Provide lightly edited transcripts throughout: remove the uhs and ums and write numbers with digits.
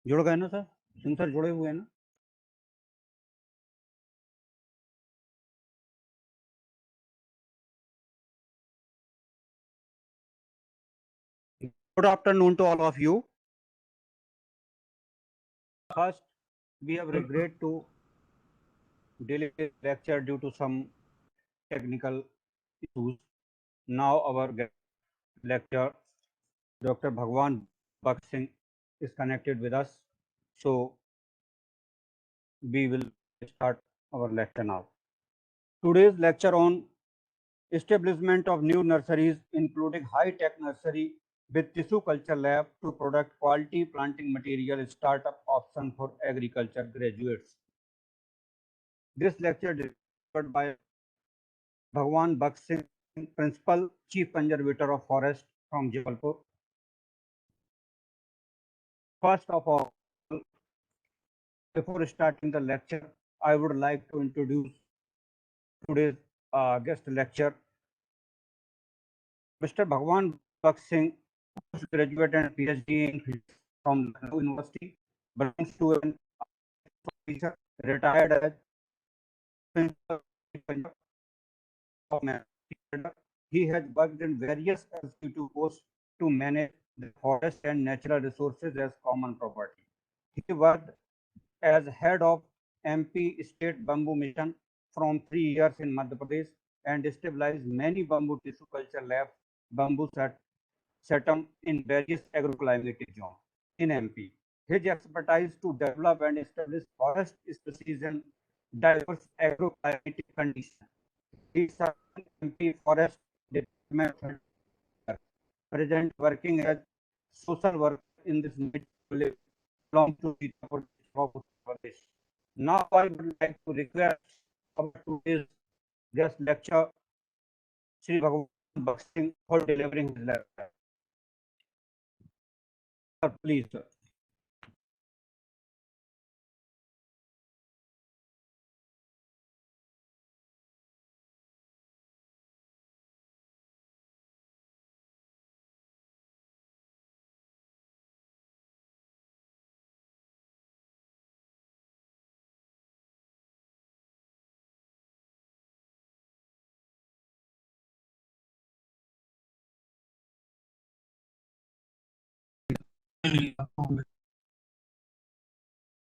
जुड़ गए ना सर? सिंह सर जुड़े हुए हैं ना? Good afternoon to all of you. First, we have regret to delay the lecture due to some technical issues. Now our lecturer, Dr. Bhagwan Baksh Singh, is connected with us. So we will start our lecture now. Today's lecture on establishment of new nurseries, including high-tech nursery with tissue culture lab to product quality planting material startup option for agriculture graduates. This lecture is delivered by Bhagwan Baksh Singh, Principal Chief Conservator of Forest from Jabalpur. First of all, before starting the lecture, I would like to introduce today's guest lecturer, Mr. Bhagwan Baksh Singh, postgraduate and PhD in physics from Lucknow University, belongs to an officer retired as principal of Canada. He has worked in various executive posts to manage the forest and natural resources as common property. He worked as head of MP State Bamboo Mission from 3 years in Madhya Pradesh and stabilized many bamboo tissue culture labs, bamboo setum in various agroclimatic zones in MP. His expertise to develop and establish forest species in diverse agroclimatic conditions. He served in MP Forest Department, present working as social worker in this village belong to Sitapur of Uttar Pradesh. Now I would like to request our today's guest lecturer, Sri Bhagwan Baksh Singh, for delivering his lecture. Sir, please, sir.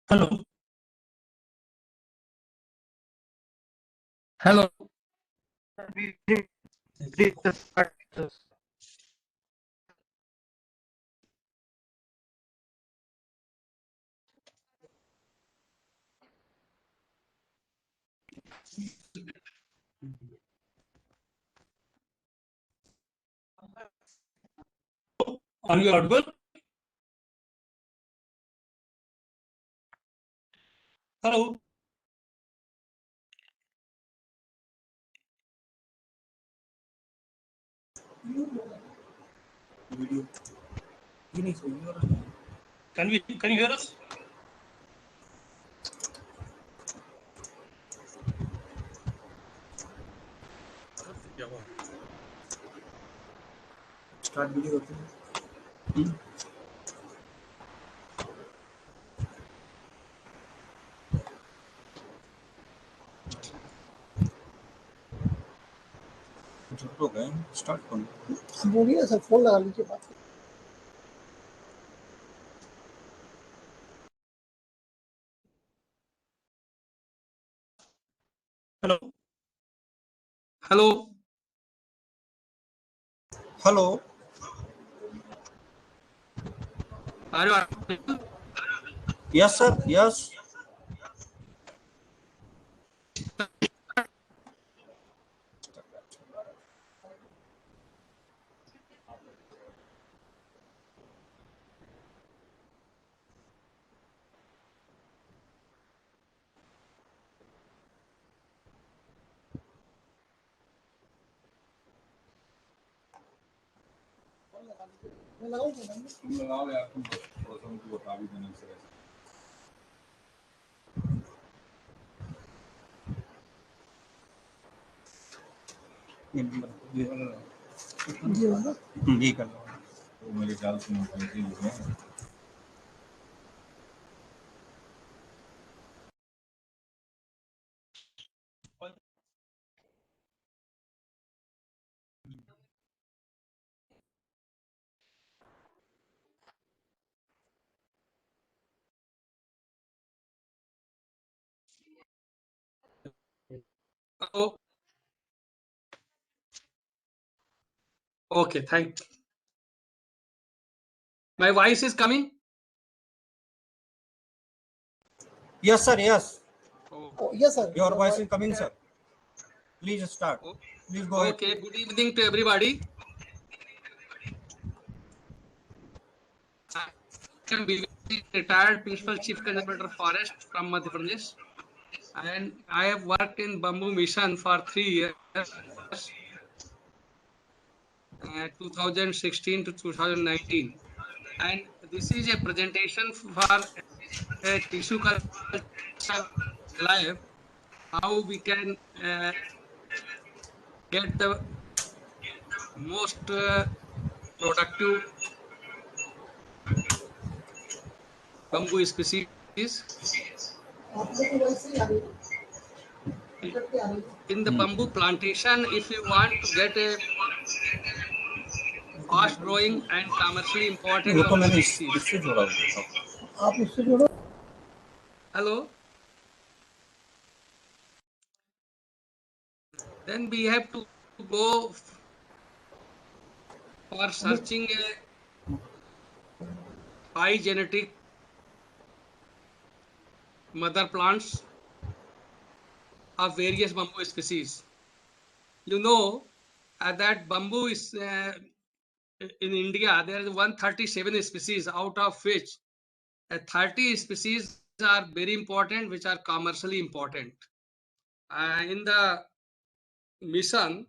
Hello. Hello. Please start. Are you audible? Hello. Can you hear us? Start video होती है। हो गए start करो। बोलिए sir, phone लगा लीजिए बात। Hello. Hello. Hello. Are you audible? Yes sir, yes. तुम लगाओ यार, तुम को बता भी देना सर। जी वाला जी कर लो। तो मेरे ख्याल से Okay, thank you. My voice is coming? Yes, sir. Yes. Oh, Yes, sir. Your voice is coming, sir. Please start. oh, Please go ahead. okay, good evening to everybody. I am BVC, retired Principal Chief Conservator Forest from Madhya Pradesh, and I have worked in Bamboo Mission for 3 years, 2016 to 2019. And this is a presentation for a tissue culture alive, how we can get the most productive bamboo species. In the bamboo plantation, if you want to get a fast growing and commercially important ये तो bamboo मैंने species. इससे जोड़ा हुआ था। आप इससे जोड़ो। Hello. Then we have to go for searching a high genetic mother plants of various bamboo species. You know that bamboo is in India, there is 137 species, out of which 30 species are very important, which are commercially important. In the mission,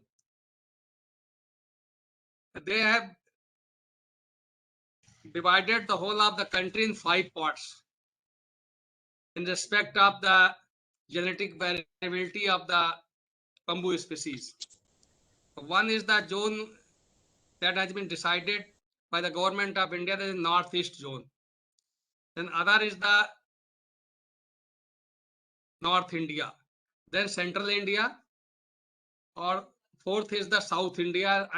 they have divided the whole of the country in 5 parts in respect of the genetic variability of the bamboo species. One is the zone that has been decided by the government of India, that is northeast zone. Then other is the North India, then Central India, or fourth is the South India,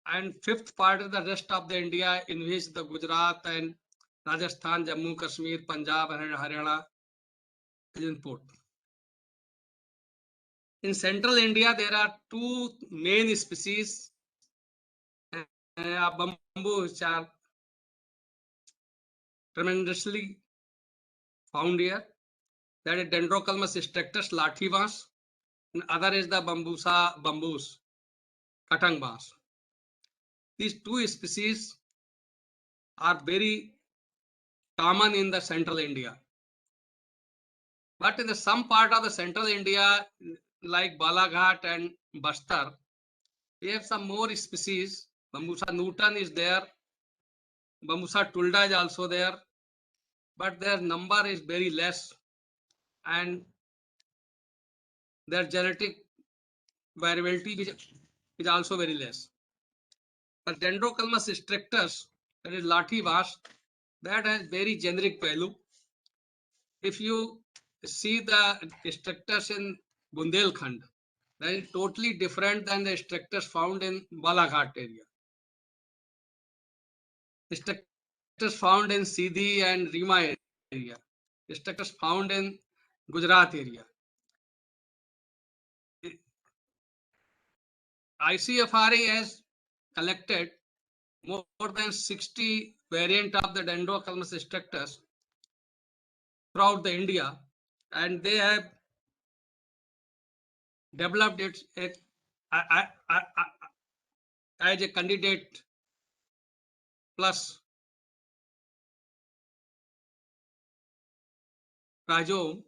and fifth part is the rest of the India, in which the Gujarat and Rajasthan, Jammu, Kashmir, Punjab, and Haryana is input. In Central India, there are 2 main species of bamboo which are tremendously found here. That is Dendrocalmus strictus, lathi baas, and other is the Bambusa bamboos, katang baas. These 2 species are very common in the Central India. But in the some part of the Central India, like Balaghat and Bastar, we have some more species. Bambusa Newton is there. Bambusa tulda is also there. But their number is very less, and their genetic variability is also very less. But Dendrocalmus strictus, that is lathi baas, that has very generic value. If you see the strictus in Bundelkhand, that is totally different than the strictus found in Balaghat area. Strictus found in Sindhi and Rima area. Strictus found in Gujarat area. ICFRA has collected more than 60 variant of the Dendrocalmus strictus throughout the India, and they have developed it as a candidate plus rhizome.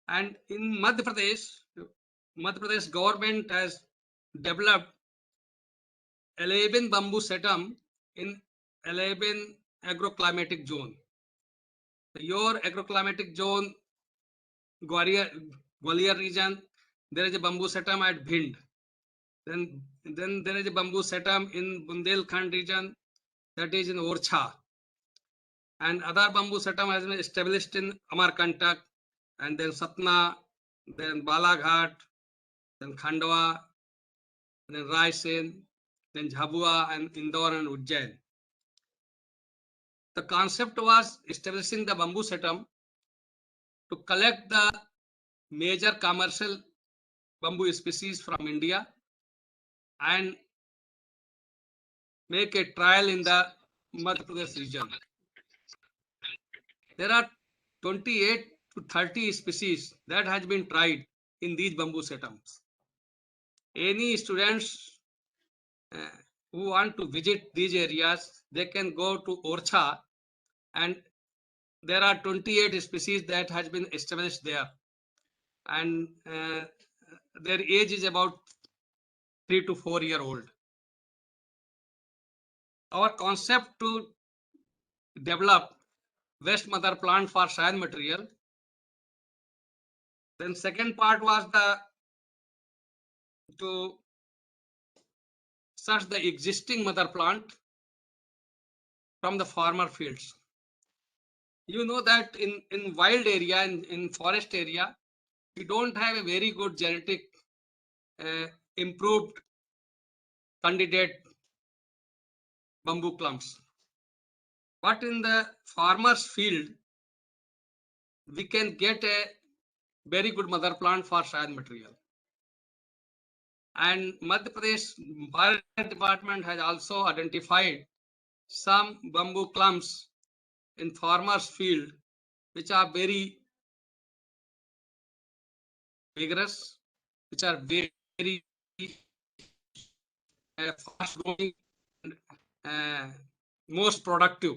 And in Madhya Pradesh government has developed 11 bamboo setum in 11 agroclimatic zone. Your agroclimatic zone, Gwalior region, there is a bamboo setum at Bhind. Then there is a bamboo setum in Bundelkhand region, that is in Orchha. And other bamboo setum has been established in Amarkantak, and then Satna, then Balaghat, then Khandwa, then Raisen, then Jhabua, and Indore and Ujjain. The concept was establishing the bamboo setum to collect the major commercial bamboo species from India and make a trial in the Madhya Pradesh region. There are 28 to 30 species that has been tried in these bamboo setups. Any students who want to visit these areas, they can go to Orcha, and there are 28 species that has been established there, and their age is about 3 to 4 year old. Our concept to develop waste mother plant for science material. Then second part was to search the existing mother plant from the farmer fields. You know that in wild area, in forest area, we don't have a very good genetic improved candidate bamboo clumps. But in the farmer's field, we can get a very good mother plant for science material. And Madhya Pradesh Forest Department has also identified some bamboo clumps in farmers' field, which are very vigorous, which are very fast growing, most productive.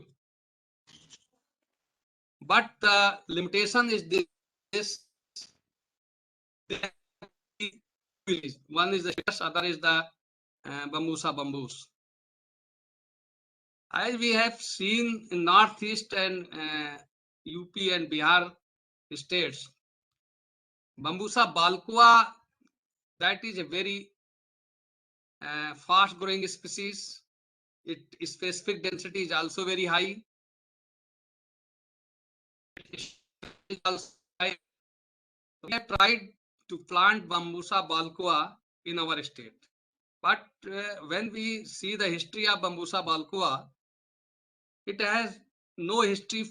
But the limitation is this. One is the other is the Bambusa bamboos. As we have seen in Northeast and UP and Bihar states, Bambusa balkua, that is a very fast growing species. Its specific density is also very high. We have tried to plant Bambusa balkua in our state. But when we see the history of Bambusa balkua, it has no history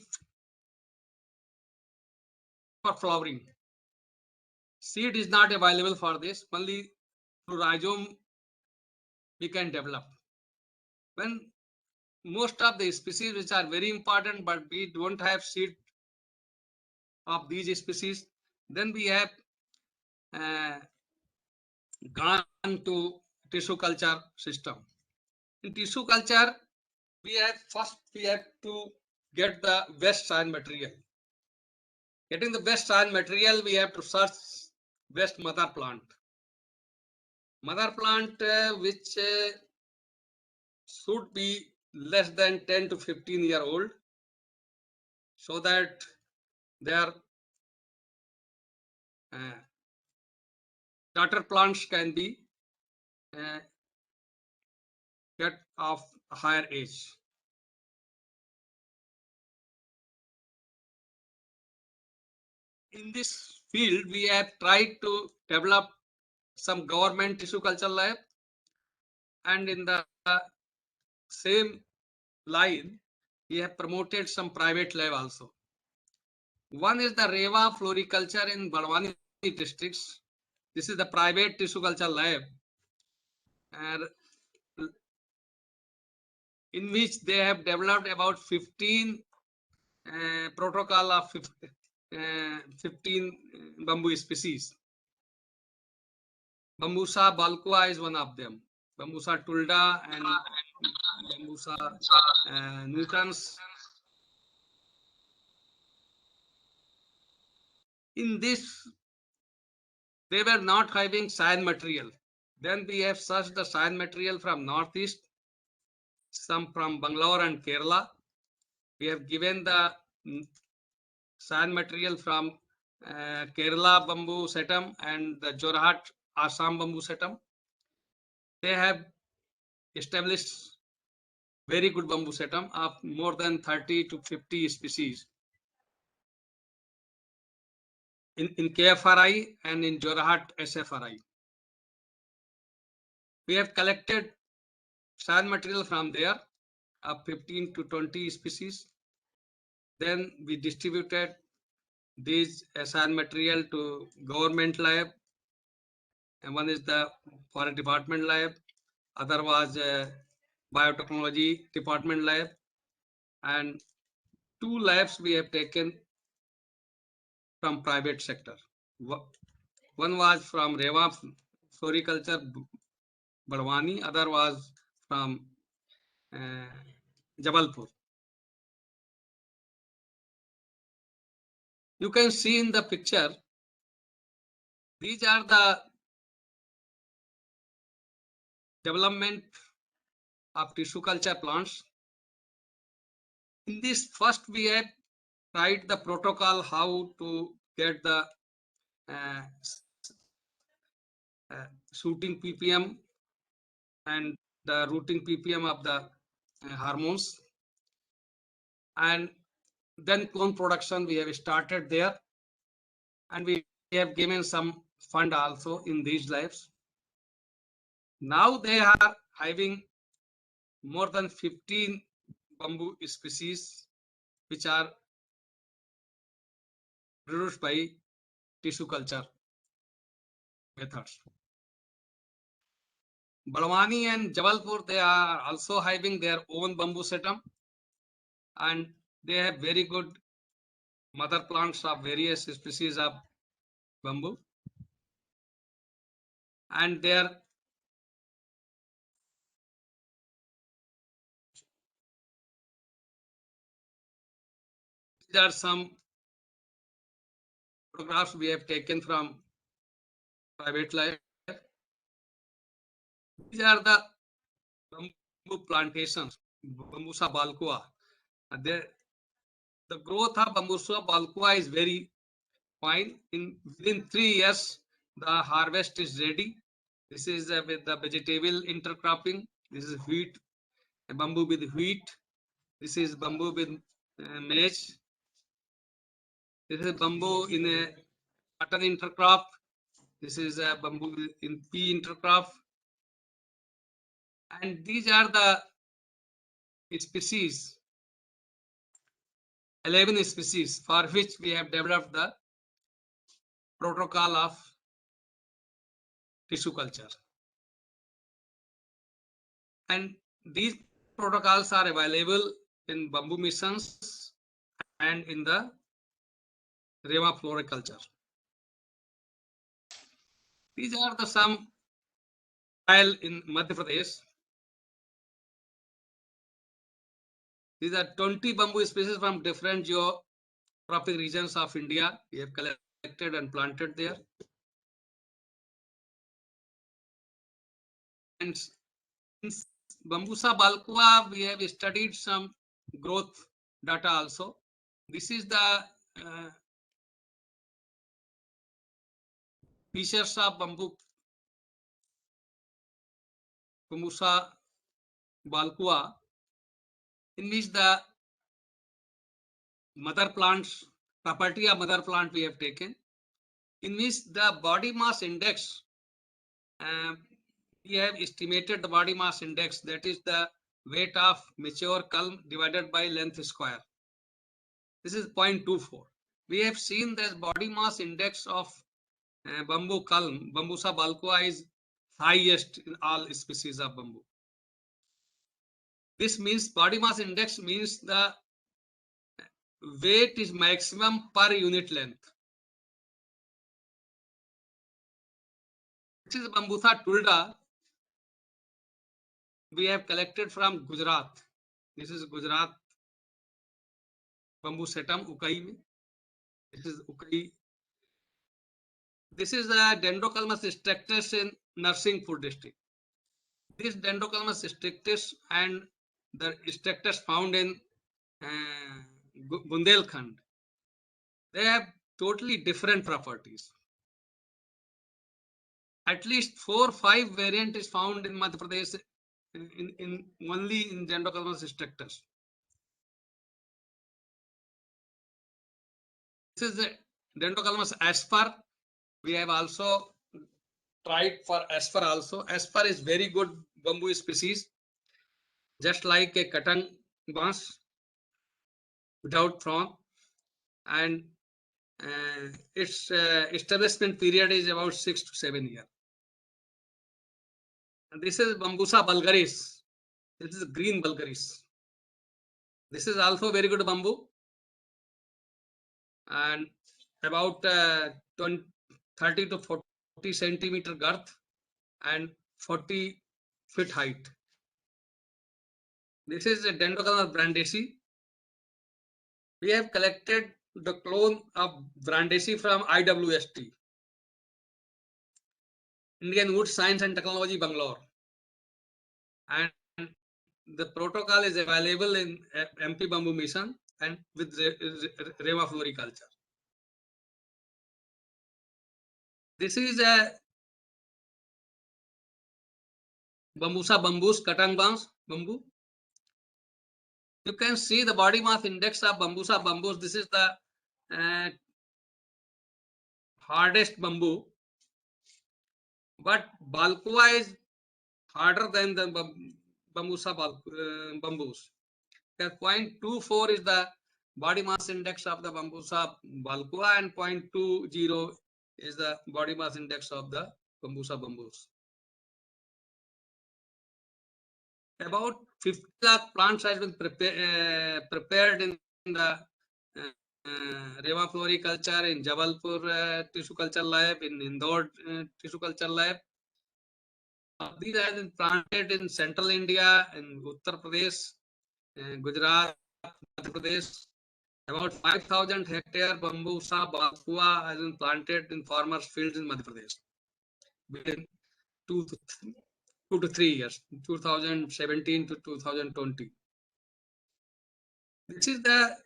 for flowering. Seed is not available for this. Only through rhizome we can develop. When most of the species which are very important, but we don't have seed of these species, then we have gone to tissue culture system. In tissue culture, we have to get the best soil material. Getting the best soil material, we have to search best mother plant. Mother plant which should be less than 10 to 15 year old, so that their daughter plants can be get of higher age. In this field, we have tried to develop some government tissue culture lab, and in the same line, we have promoted some private lab also. One is the Rewa Floriculture in Barwani districts. This is the private tissue culture lab, in which they have developed about 15 protocol of 15 bamboo species. Bambusa balkua is one of them. Bambusa tulda and Bambusa nutans. In this, they were not having science material. Then we have searched the science material from Northeast, some from Bangalore and Kerala. We have given the science material from Kerala bamboo setum and the Jorhat Assam bamboo setum. They have established very good bamboo setum of more than 30 to 50 species in KFRI and in Jorhat SFRI. We have collected science material from there of 15 to 20 species. Then we distributed these assign material to government lab, and one is the forest department lab, other was biotechnology department lab, and 2 labs we have taken from private sector. One was from Rewa Floriculture Badwani, other was from Jabalpur. You can see in the picture, these are the development of tissue culture plants. In this, first we have tried the protocol how to get the shooting ppm and the routing ppm of the hormones, and then clone production we have started there, and we have given some fund also in these labs. Now they are having more than 15 bamboo species which are produced by tissue culture methods. Balwani and Jabalpur, they are also having their own bamboo setum, and they have very good mother plants of various species of bamboo, and there are some photographs we have taken from private life. These are the bamboo plantations, Bambusa balcua. The growth of Bambusa balcua is very fine. Within 3 years, the harvest is ready. This is with the vegetable intercropping. This is wheat, bamboo with wheat. This is bamboo with maize. This is bamboo in a cotton intercrop. This is a bamboo in pea intercrop. And these are the species, 11 species for which we have developed the protocol of tissue culture. And these protocols are available in bamboo missions and in the Rewa floriculture. These are the some trial in Madhya Pradesh. These are 20 bamboo species from different geographic regions of India. We have collected and planted there. And in Bambusa balcua, we have studied some growth data also. This is the features of Bambusa balcua, in which the mother plants, property of mother plant we have taken, in which the body mass index, we have estimated the body mass index, that is the weight of mature culm divided by length square. This is 0.24. We have seen that body mass index of bamboo culm, Bambusa balcua, is highest in all species of bamboo. This means body mass index means the weight is maximum per unit length. This is Bambusa tulda. We have collected from Gujarat. This is Gujarat bamboo setum, Ukai. This is Ukai. This is a Dendrocalmus strictus in Narsinghpur district. This Dendrocalmus strictus and the strictus found in Bundelkhand, they have totally different properties. At least 4 or 5 variant is found in Madhya Pradesh in only in Dendrocalmus strictus. This is the Dendrocalmus asper. We have also tried for asper also. Asper is very good bamboo species, just like a Katang bass without thorn, and its establishment period is about 6 to 7 years. And this is Bambusa vulgaris. This is green vulgaris. This is also very good bamboo, and about 30 to 40 centimeter girth and 40 feet height. This is a Dendrocolma brandesi. We have collected the clone of brandesi from IWST, Indian Wood Science and Technology, Bangalore, and the protocol is available in MP Bamboo Mission and with Rema Floriculture. This is a Bambusa bamboos, Katang bamboo. You can see the body mass index of Bambusa bamboos. This is the hardest bamboo, but Balqua is harder than the Bambusa bamboos. 0.24 is the body mass index of the Bambusa Balqua, and 0.20 is the body mass index of the Bambusa bamboos. About 50 lakh plants has been prepared in the Rema Floriculture, in Jabalpur Tissue Culture Lab, in Indore Tissue Culture Lab. These have been planted in central India, in Uttar Pradesh, Gujarat, Madhya Pradesh. About 5,000 hectare Bambusa Balqua has been planted in farmers' fields in Madhya Pradesh within 2 to 3 years, 2017 to 2020. This is the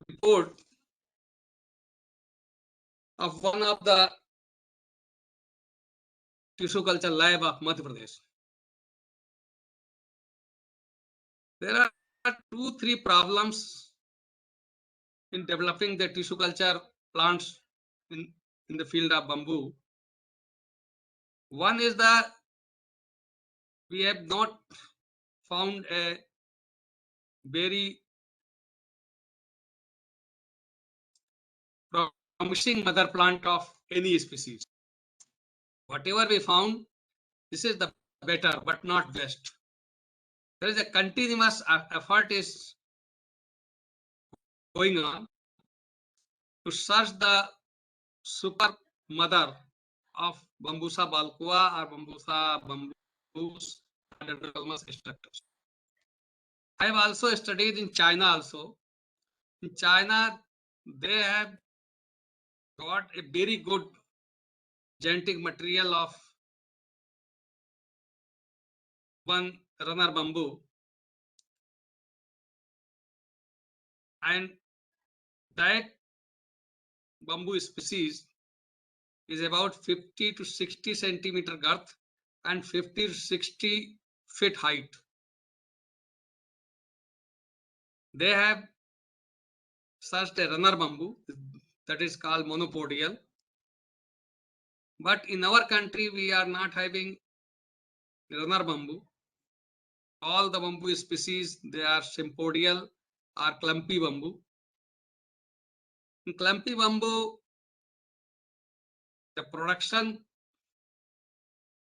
report of one of the tissue culture lab of Madhya Pradesh. There are 2-3 problems in developing the tissue culture plants in the field of bamboo. One is that we have not found a very promising mother plant of any species. Whatever we found, this is the better, but not best. There is a continuous effort is going on to search the super mother of Bambusa Balqua or Bambusa bamboos and Dendrocolma structures. I have also studied in China also. In China, they have got a very good genetic material of one runner bamboo, and that bamboo species is about 50 to 60 centimeter girth and 50 to 60 feet height. They have searched a runner bamboo that is called monopodial. But in our country, we are not having runner bamboo. All the bamboo species, they are sympodial or clumpy bamboo. In clumpy bamboo, the production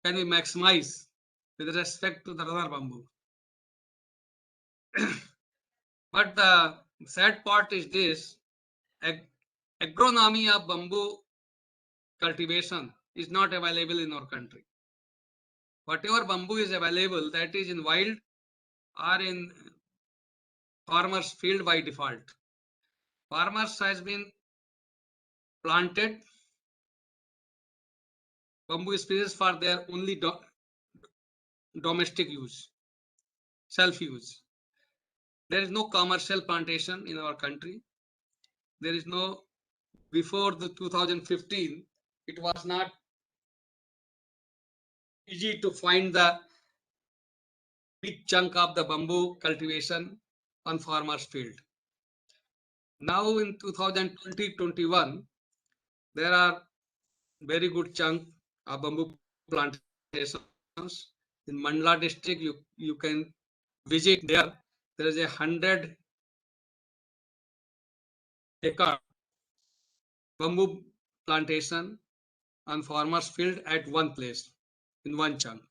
can be maximized with respect to the runner bamboo. But the sad part is this: agronomy of bamboo cultivation is not available in our country. Whatever bamboo is available, that is in wild or in farmers' field by default. Farmers has been planted bamboo species for their only domestic use, self-use. There is no commercial plantation in our country. There is no, before the 2015, it was not easy to find the big chunk of the bamboo cultivation on farmers' field. Now in 2020-21, there are very good chunk of bamboo plantations. In Mandla district, you can visit there. There is 100 acre bamboo plantation on farmers' field at one place in one chunk.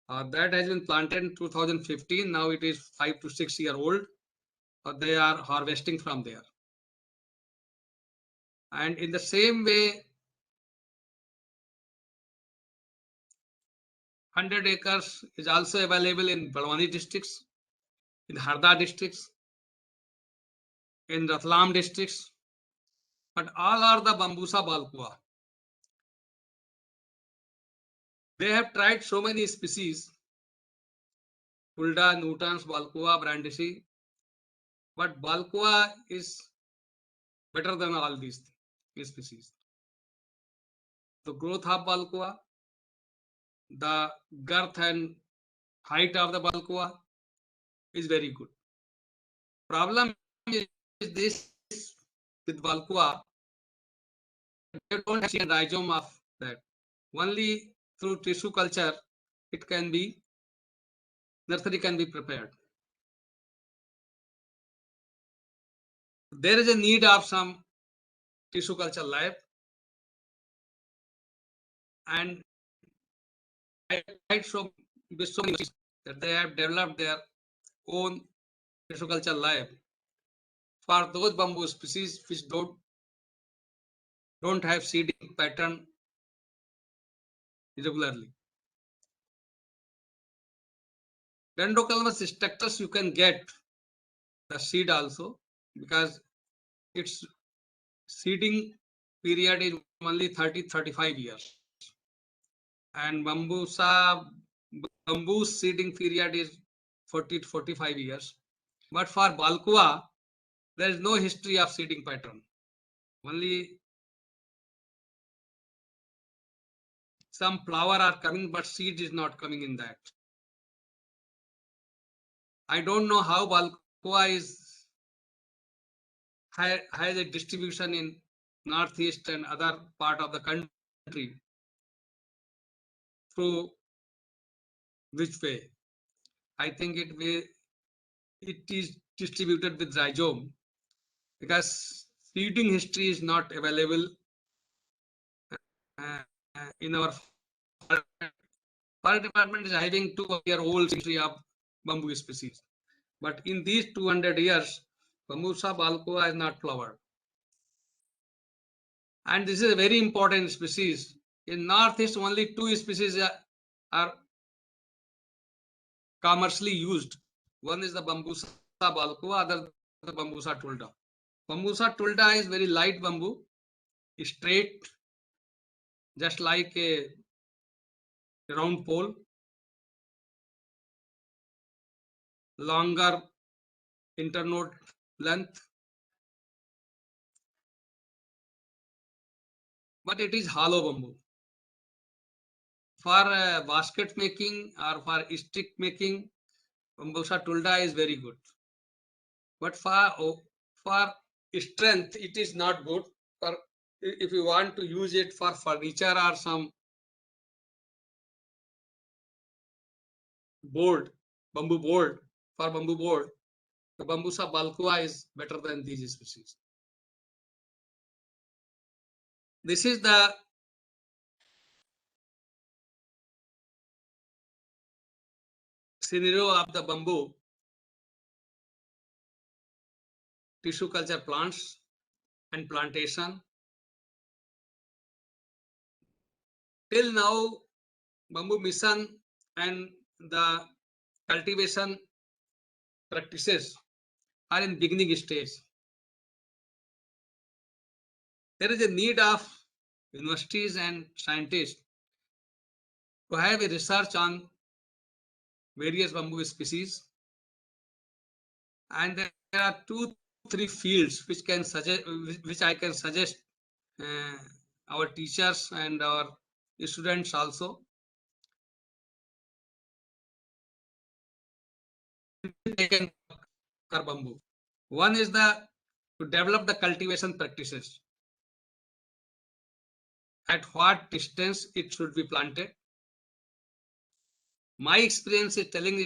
That has been planted in 2015. Now it is 5 to 6 year old. They are harvesting from there. And in the same way, 100 acres is also available in Balwani districts, in Harda districts, in Ratlam districts, but all are the Bambusa balpua. They have tried so many species, Tulda, Newtons, balpua, Brandisi, but balpua is better than all these species. The growth of balpua, the girth and height of the balpua is very good. Problem is this with balpua, they don't see a rhizome of that. Only through tissue culture, it can be, nursery can be prepared. There is a need of some tissue culture lab, and I tried so many that they have developed their own tissue culture lab for those bamboo species which don't have seeding pattern regularly. Dendrochalamus structures you can get the seed also, because its seeding period is only 30-35 years, and bamboo seeding period is 40 to 45 years. But for balpua, there is no history of seeding pattern. Only some flower are coming, but seed is not coming in that. I don't know how balpua has a distribution in northeast and other part of the country. Through which way? I think it is distributed with rhizome, because seeding history is not available in our forest department is having 2-year-old history of bamboo species. But in these 200 years, Bambusa balpua has not flowered. And this is a very important species. In Northeast, only 2 species are commercially used. One is the Bambusa balpua, other the Bambusa tulda. Bambusa tulda is very light bamboo, straight, just like a round pole, longer internode length, but it is hollow bamboo. For basket making or for stick making, Bambusa tulda is very good. But for strength, it is not good. For if you want to use it for furniture or some board, bamboo board, for bamboo board, the Bambusa balpua is better than these species. This is the scenario of the bamboo tissue culture plants and plantation. Till now, Bamboo Mission and the cultivation practices are in beginning stage. There is a need of universities and scientists to have a research on various bamboo species, and there are 2-3 fields which I can suggest our teachers and our students also. They can work bamboo. One is to develop the cultivation practices. At what distance it should be planted. My experience is telling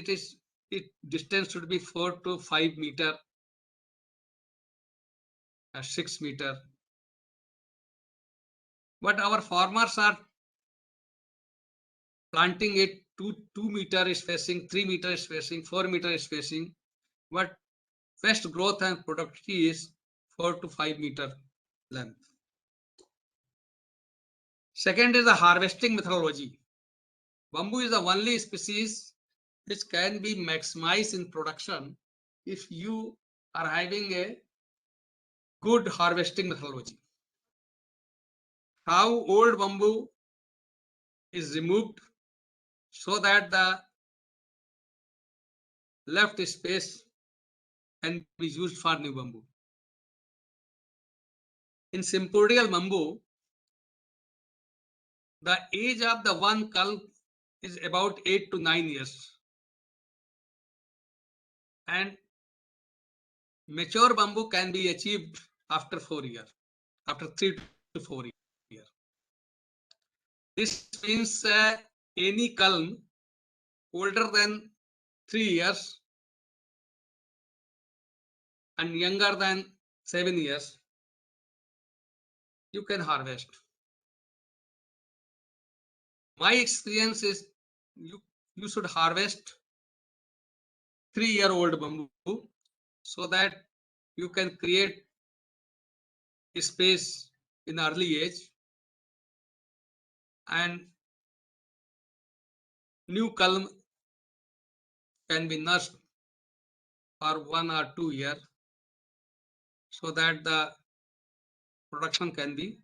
distance should be 4 to 5 meter 6 meter. But our farmers are planting it 2 meter spacing, 3 meter spacing, 4 meter spacing. But best growth and productivity is 4 to 5 meter length. Second is the harvesting methodology. Bamboo is the only species which can be maximized in production if you are having a good harvesting methodology. How old bamboo is removed so that the left space can be used for new bamboo. In sympodial bamboo, the age of the one culm is about 8 to 9 years. And mature bamboo can be achieved after 4 years, after 3 to 4 years. This means any culm older than 3 years and younger than 7 years, you can harvest. My experience is you should harvest 3-year-old bamboo so that you can create space in early age and new culm can be nursed for 1 or 2 years so that the production can be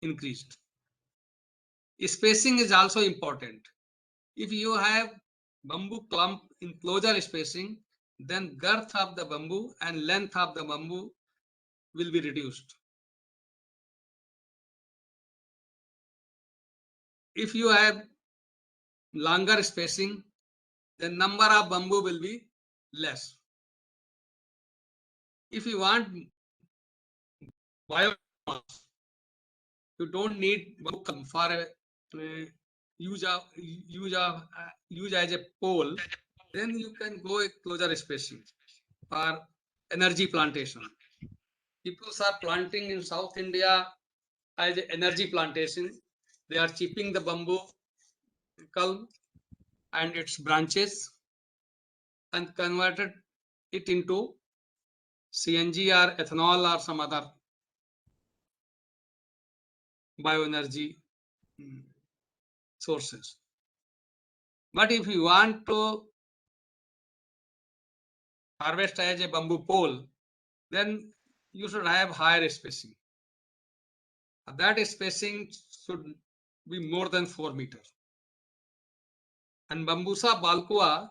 increased. Spacing is also important. If you have bamboo clump in closer spacing, then girth of the bamboo and length of the bamboo will be reduced. If you have longer spacing, the number of bamboo will be less. If you want biomass, you don't need bamboo for use as a pole. Then you can go a closer spacing for energy plantation. People are planting in South India as energy plantation. They are chipping the bamboo culm and its branches and converted it into CNG or ethanol or some other bioenergy sources. But if you want to harvest as a bamboo pole, then you should have higher spacing. That spacing should be more than 4 meters. And Bambusa balcua,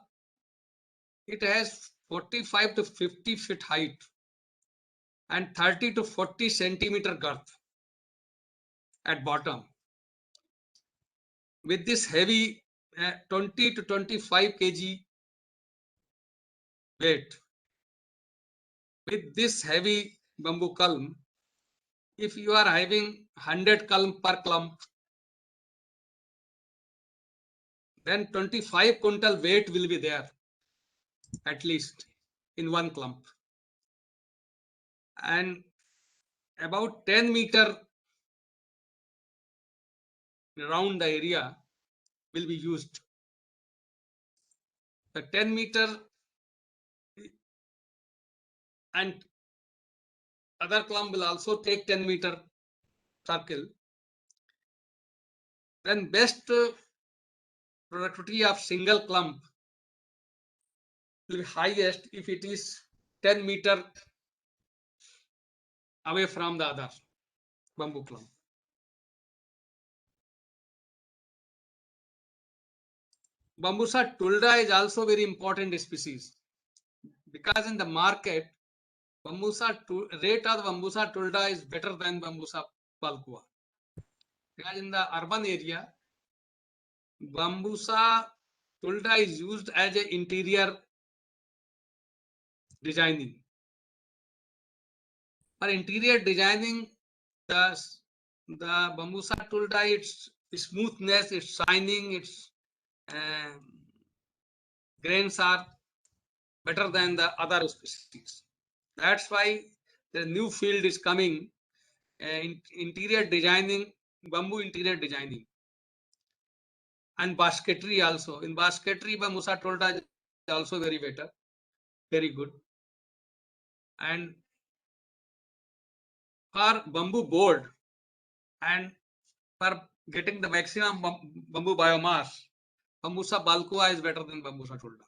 it has 45 to 50 feet height and 30 to 40 centimeter girth at bottom. With this heavy 20 to 25 kg weight, with this heavy bamboo culm, if you are having 100 culm per clump, then 25 quintal weight will be there, at least in one clump. And about 10 meter around the area will be used. The 10 meter and other clump will also take 10 meter circle. Then best productivity of single clump will be highest if it is 10 meter away from the other bamboo clump. Bambusa tulda is also very important species because in the market, rate of Bambusa tulda is better than Bambusa balcua. Because in the urban area, Bambusa tulda is used as an interior designing. For interior designing, the Bambusa tulda, its smoothness, its shining, its grains are better than the other species. That's why The new field is coming in interior designing, bamboo interior designing, and basketry also. In basketry, Bambusa tolda is also very better, very good. And for bamboo board and for getting the maximum bamboo biomass, Bambusa balkua is better than Bambusa tolda.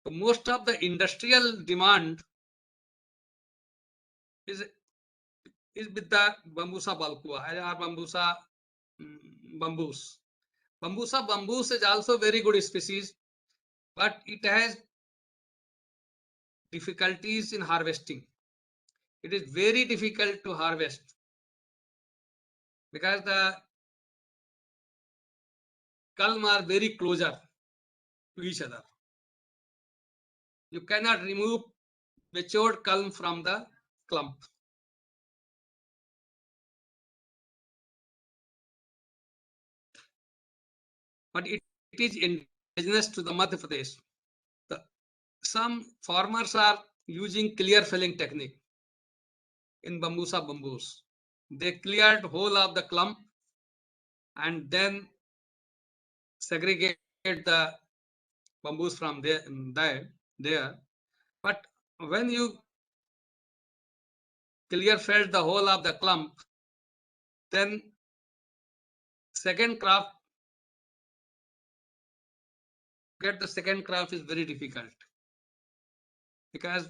So most of the industrial demand is with the Bambusa balkua or Bambusa bamboos. Bambusa bamboos is also very good species, but it has difficulties in harvesting. It is very difficult to harvest because the culm are very closer to each other. You cannot remove matured culm from the clump. But it is indigenous to the Madhya Pradesh. Some farmers are using clear felling technique in Bambusa bamboos. They cleared whole of the clump and then segregate the bamboos from there. But when you clear felled the whole of the clump, then second crop, get the second crop is very difficult because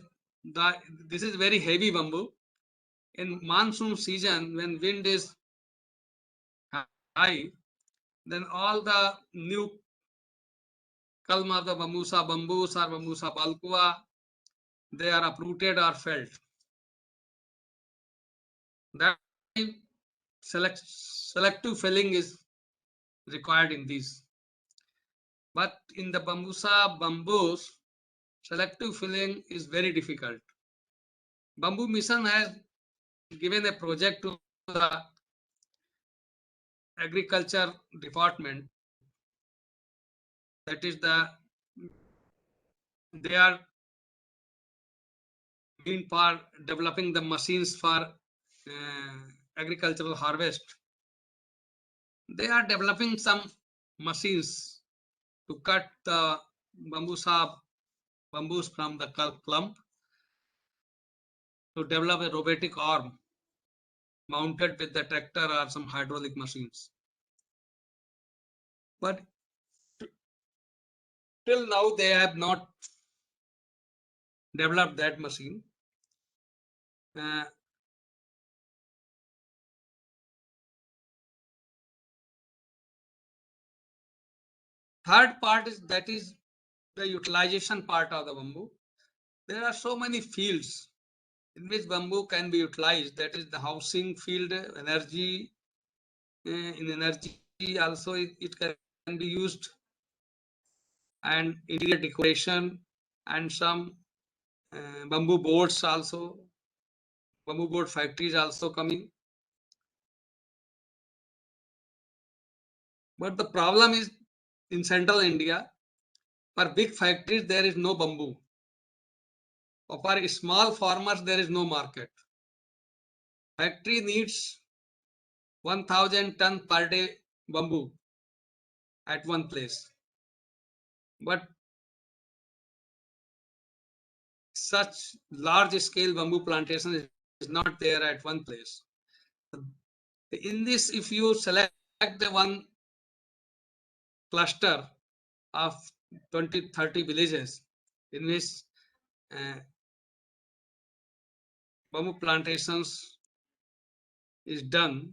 this is very heavy bamboo. In monsoon season, when wind is high, then all the new culm of the Bambusa bamboos or Bambusa balkua, they are uprooted or felled. That selective felling is required in these. But in the Bambusa bamboos, selective felling is very difficult. Bamboo Mission has given a project to the Agriculture Department. That is they are being for developing the machines for agricultural harvest. They are developing some machines to cut the bamboos from the clump to develop a robotic arm mounted with the tractor or some hydraulic machines. But till now they have not developed that machine. Third part is the utilization part of the bamboo. There are so many fields in which bamboo can be utilized. That is the housing field, energy. In energy also it can be used, and interior decoration, and some bamboo boards also. Bamboo board factories also coming. But the problem is in central India, for big factories there is no bamboo. For small farmers there is no market. Factory needs 1000 ton per day bamboo at one place. But such large scale bamboo plantation is not there at one place. In this, if you select the one cluster of 20-30 villages in which bamboo plantations is done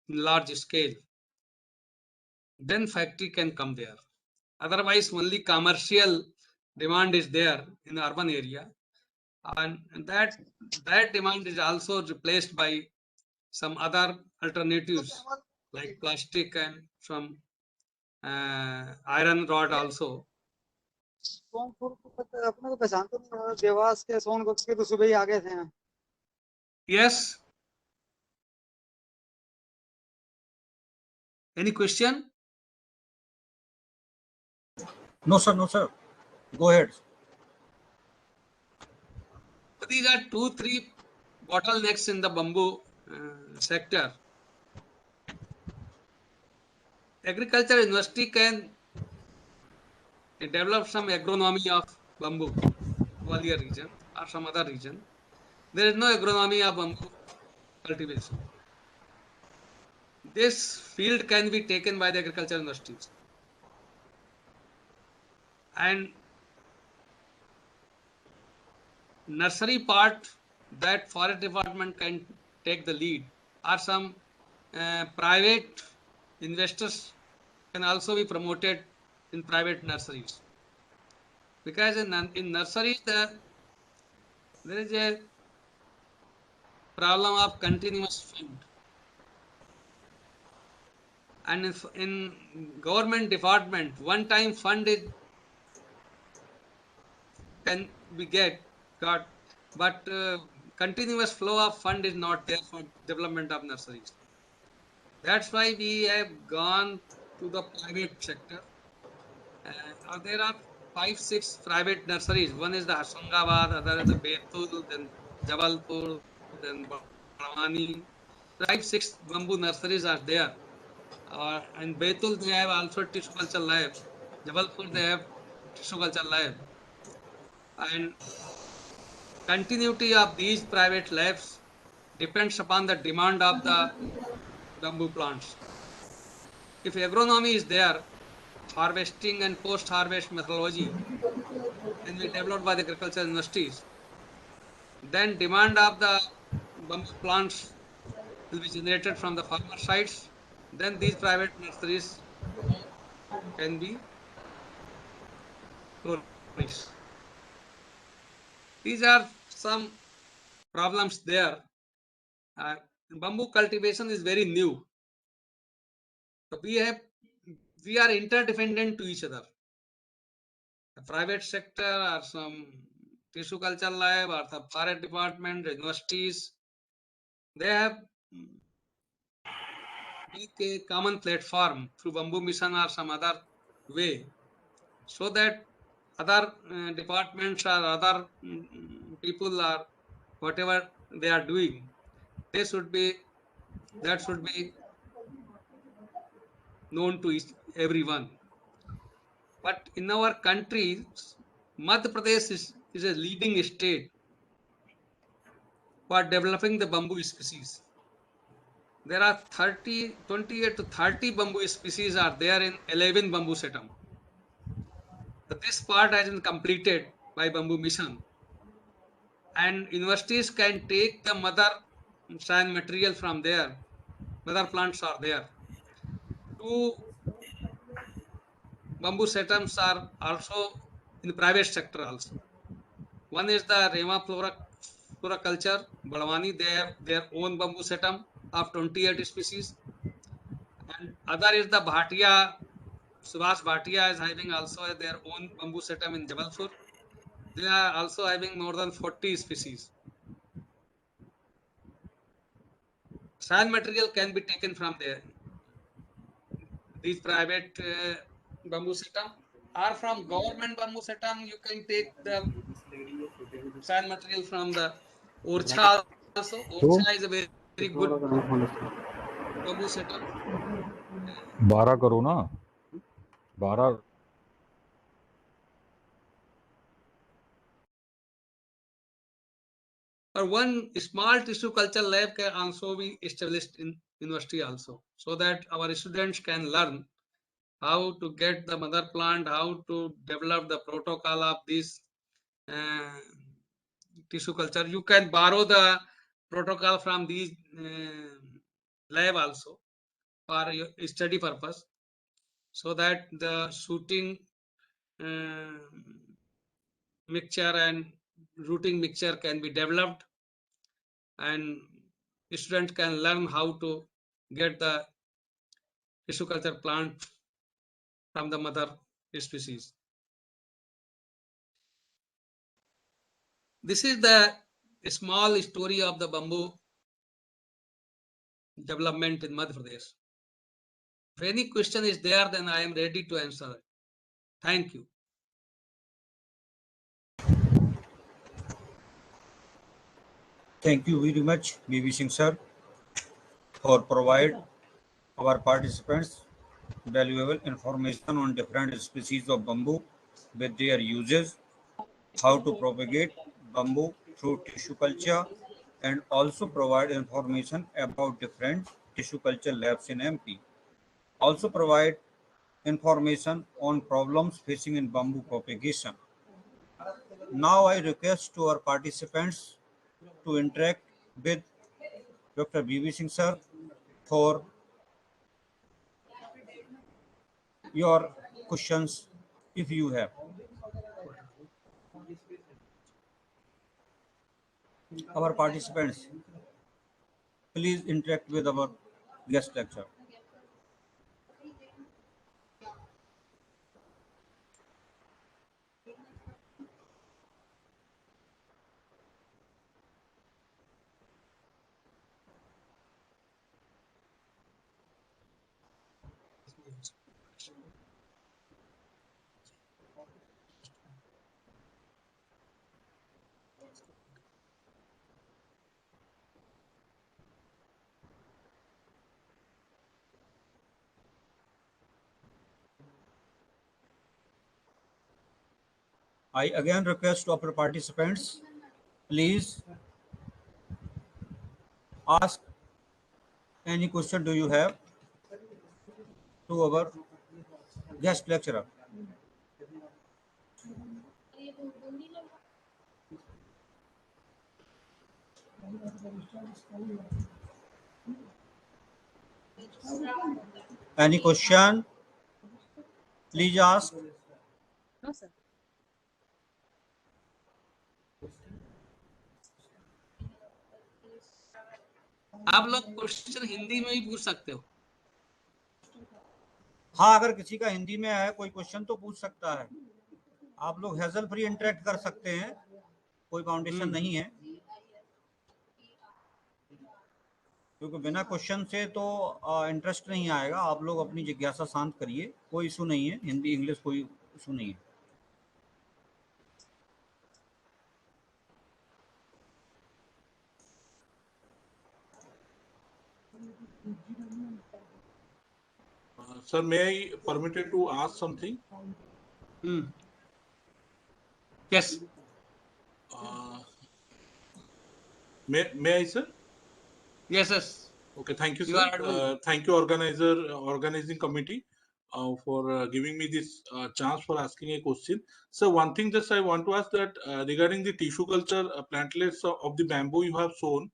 in large scale, then factory can come there. Otherwise, only commercial demand is there in the urban area, and that demand is also replaced by some other alternatives like plastic and some iron rod also. अपने को पहचान तो नहीं, देवास के सोनभद्र के तो सुबह ही आ गए थे। Yes. Any question? No, sir. No, sir. Go ahead. these are 2-3 bottlenecks in the bamboo sector. Agriculture university can develop some agronomy of bamboo, Gwalior region or some other region. There is no agronomy of bamboo cultivation. This field can be taken by the agriculture universities. And nursery part that forest department can take the lead, or some private investors can also be promoted in private nurseries, because in nurseries there is a problem of continuous fund, and if in government department one time fund can be got, but continuous flow of fund is not there for development of nurseries. That's why we have gone to the private sector. There are 5-6 private nurseries. One is the Hoshangabad, other is the Betul, then Jabalpur, then Bhavani. 5-6 bamboo nurseries are there. In Betul they have also tissue culture lab. Jabalpur they have tissue culture lab. And continuity of these private labs depends upon the demand of the bamboo plants. If agronomy is there, harvesting and post-harvest methodology can be developed by the agricultural universities, then demand of the bamboo plants will be generated from the farmer sides. Then these private nurseries can be flourished. These are some problems there. Bamboo cultivation is very new. So we are interdependent to each other. The private sector or some tissue culture lab or the forest department, universities, they have make a common platform through bamboo mission or some other way, so that other departments or other people or whatever they are doing, that should be known to everyone. But in our country, Madhya Pradesh is a leading state for developing the bamboo species. There are 28 to 30 bamboo species are there in 11 bamboo setam. So this part has been completed by bamboo mission, and universities can take the mother science material from there. Mother plants are there. 2 bamboo setams are also in the private sector also. One is the Rema Floriculture, Balwani. They have their own bamboo setam of 28 species. And other is the Bhatia, Subhash Bhatia is having also their own bamboo setam in Jabalpur. They are also having more than 40 species. Science material can be taken from there. These private bamboo setam, or from government bamboo setam, you can take the science material from the Orcha also. Orcha is a very good bamboo setam. 12 करो ना 12 Or one small tissue culture lab can also be established in university also, so that our students can learn how to get the mother plant, how to develop the protocol of this tissue culture. You can borrow the protocol from these lab also for your study purpose, so that the shooting mixture and rooting mixture can be developed, and students can learn how to get the tissue culture plant from the mother species. This is the small story of the bamboo development in Madhya Pradesh. If any question is there, then I am ready to answer. Thank you. Thank you very much, BB Singh sir, for provide our participants valuable information on different species of bamboo with their uses, how to propagate bamboo through tissue culture, and also provide information about different tissue culture labs in MP. Also provide information on problems facing in bamboo propagation. Now I request to our participants to interact with Dr. BB Singh sir for your questions if you have. Our participants, please interact with our guest lecturer. I again request our participants, please ask any question do you have to our guest lecturer. Any question? Please ask. No, sir. आप लोग question Hindi में ही पूछ सकते हो। हाँ, अगर किसी का हिंदी में है कोई क्वेश्चन तो पूछ सकता है। आप लोग हैजल फ्री इंटरेक्ट कर सकते हैं, कोई बाउंडेशन नहीं है, क्योंकि बिना क्वेश्चन से तो इंटरेस्ट नहीं आएगा। आप लोग अपनी जिज्ञासा शांत करिए, कोई इशू नहीं है, हिंदी इंग्लिश कोई इशू नहीं है। Sir, may I permitted to ask something? Yes. May I, sir? Yes, yes. Okay, thank you, You sir. are advised. Thank you, organizing committee, for giving me this chance for asking a question. So one thing just I want to ask that regarding the tissue culture plantlets of the bamboo you have shown,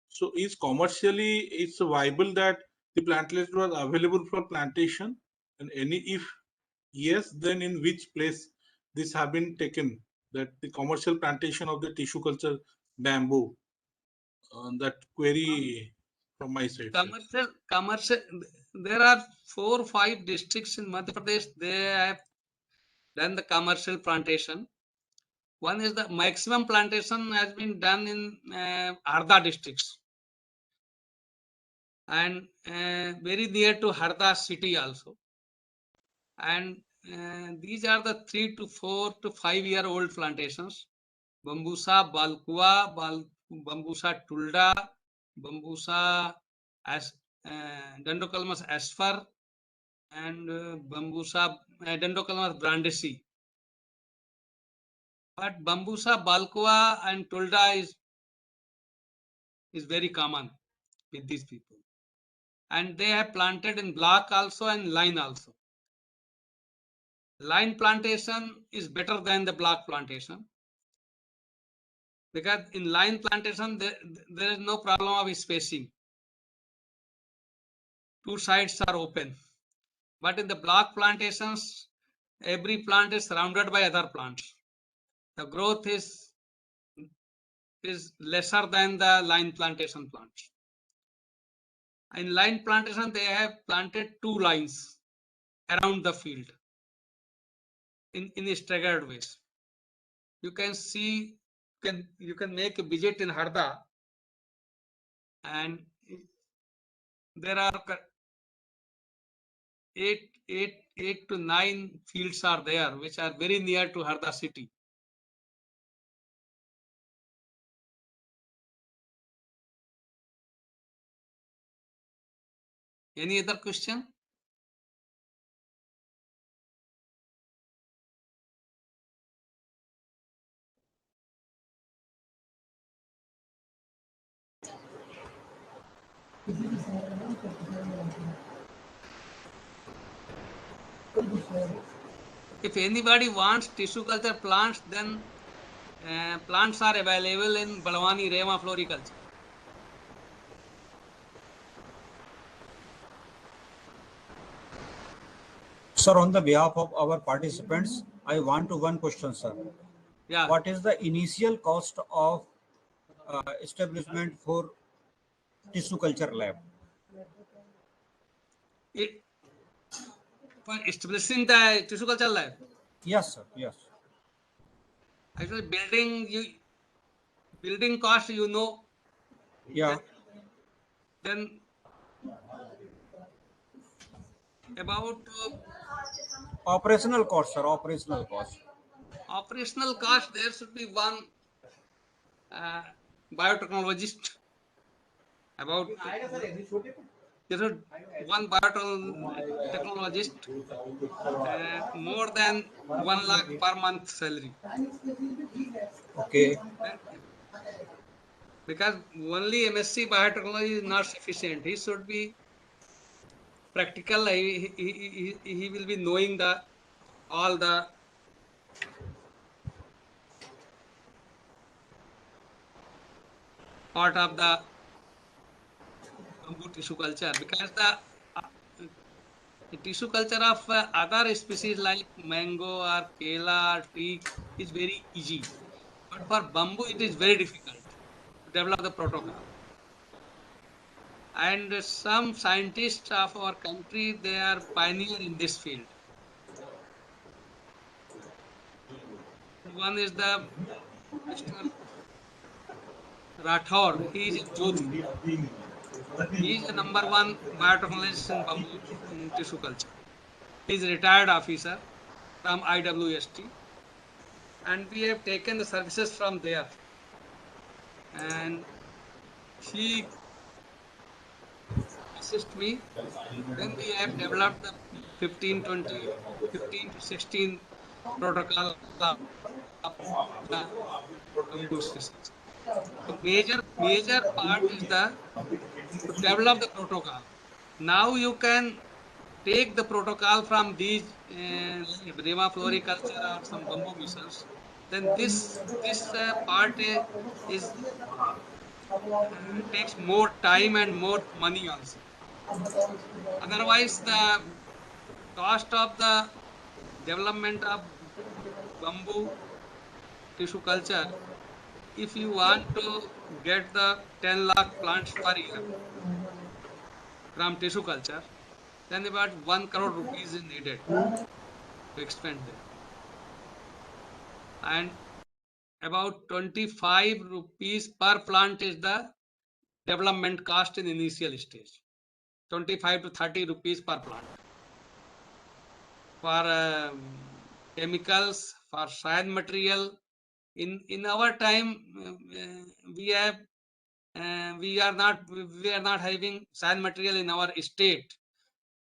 so is commercially it's viable that the plantlets were available for plantation, and any if yes, then in which place this have been taken, that the commercial plantation of the tissue culture bamboo? That query from my side. Commercial. There are 4 or 5 districts in Madhya Pradesh. They have done the commercial plantation. One is the maximum plantation has been done in Harda districts, and very near to Harda city also. And these are the 3 to 4 to 5 year old plantations: Bambusa balkua, Bambusa tulda, Bambusa Dendrocalamus aspher, and Bambusa Dendrocalamus brandisi. But Bambusa balkua and tulda is very common with these people, and they have planted in block also and line also. Line plantation is better than the block plantation, because in line plantation there is no problem of spacing. 2 sides are open, but in the block plantations, every plant is surrounded by other plants. The growth is lesser than the line plantation plants. In line plantation, they have planted 2 lines around the field in staggered ways. You can see, you can make a visit in Harda, and there are 8 to 9 fields are there, which are very near to Harda city. Any other question? If anybody wants tissue culture plants, then plants are available in Balwani Rema Floriculture. Sir, on the behalf of our participants, I want to one question, sir. Yeah. What is the initial cost of establishment for tissue culture lab? For establishing the tissue culture lab? Yes, sir. Yes. Actually, building cost, you know. Yeah. Then about Operational cost, sir. Operational cost. operational cost, there should be one biotechnologist. About there should one biotechnologist, more than 1 lakh per month salary. Okay. Because only MSc biotechnology is not sufficient. He should be practical. He will be knowing all the part of the bamboo tissue culture, because the tissue culture of other species like mango or kela or teak is very easy, but for bamboo it is very difficult to develop the protocol. And some scientists of our country, they are pioneer in this field. One is the Mr. Rathore. He is in Jodhi. He is the #1 biotechnologist in bamboo tissue culture. He is a retired officer from IWST, and we have taken the services from there. And he assist me. Then we have developed the 15 to 16 protocol of the bamboo species. The major part is to develop the protocol. Now you can take the protocol from these Rema Floriculture or some bamboo missions. Then this part is takes more time and more money also. Otherwise, the cost of the development of bamboo tissue culture, if you want to get the 10 lakh plants per year from tissue culture, then about 1 crore rupees is needed to expand there. And about 25 rupees per plant is the development cost in initial stage. 25 to 30 rupees per plant. For chemicals, for science material, in our time, we are not having science material in our state.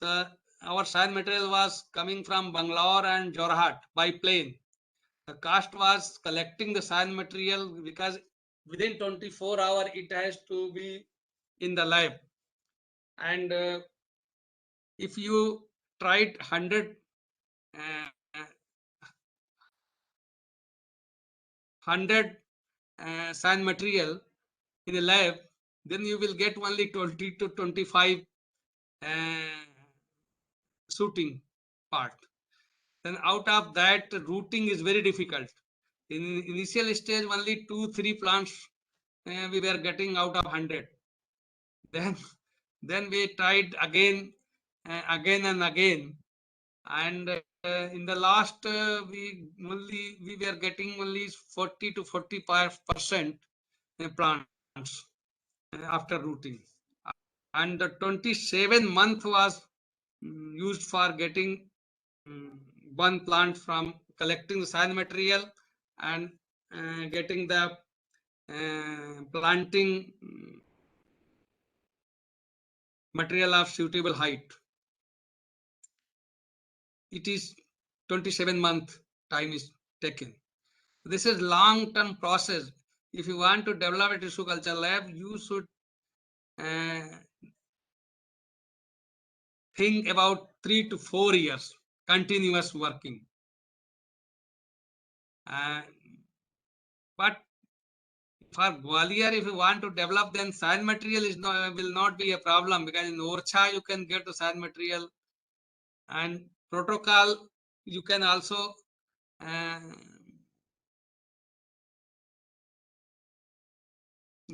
Our science material was coming from Bangalore and Jorhat by plane. The cost was collecting the science material, because within 24 hours it has to be in the lab. And if you tried 100 science material in a lab, then you will get only 20 to 25 shooting part. Then out of that, routing is very difficult. In initial stage, only 2-3 plants we were getting out of 100. Then we tried again and again, and in the last we were getting only 40 to 45% plants after routing, and the 27 month was used for getting one plant from collecting the science material and getting the planting material of suitable height. It is 27-month time is taken. This is long-term process. If you want to develop a tissue culture lab, you should think about 3 to 4 years continuous working. But for Gwalior, if you want to develop, then sand material will not be a problem, because in Orcha you can get the sand material, and protocol you can also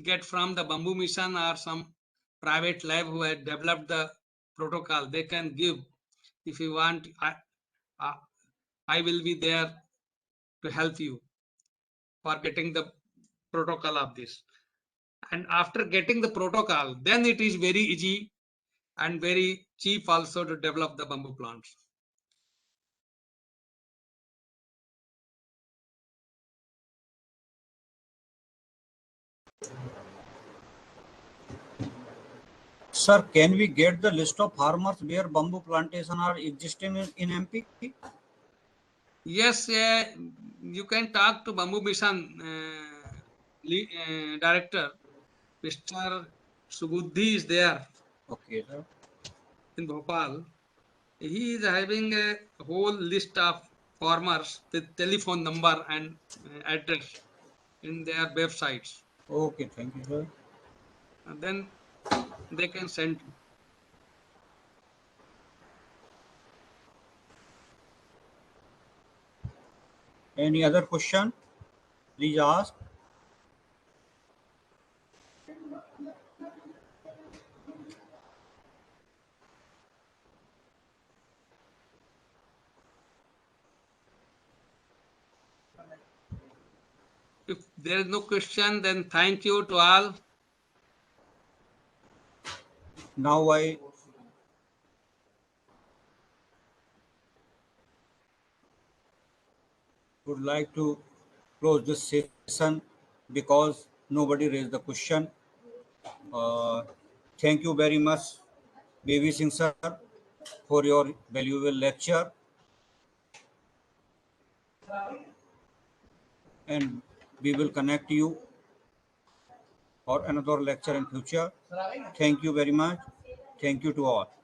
get from the Bamboo Mission or some private lab who had developed the protocol. They can give. If you want, I will be there to help you for getting the protocol of this. And after getting the protocol, then it is very easy and very cheap also to develop the bamboo plants. Sir, can we get the list of farmers where bamboo plantation are existing in MP? Yes, you can talk to Bamboo Mission director, Mr. Subuddhi is there Okay, sir. in Bhopal. He is having a whole list of farmers with telephone number and address in their websites. Okay, thank you, sir. And then they can send you. Any other question? Please ask. If there is no question, then thank you to all. Now I would like to close this session because nobody raised the question. Thank you very much, Baby Singh sir, for your valuable lecture. And we will connect you for another lecture in future. Thank you very much. Thank you to all.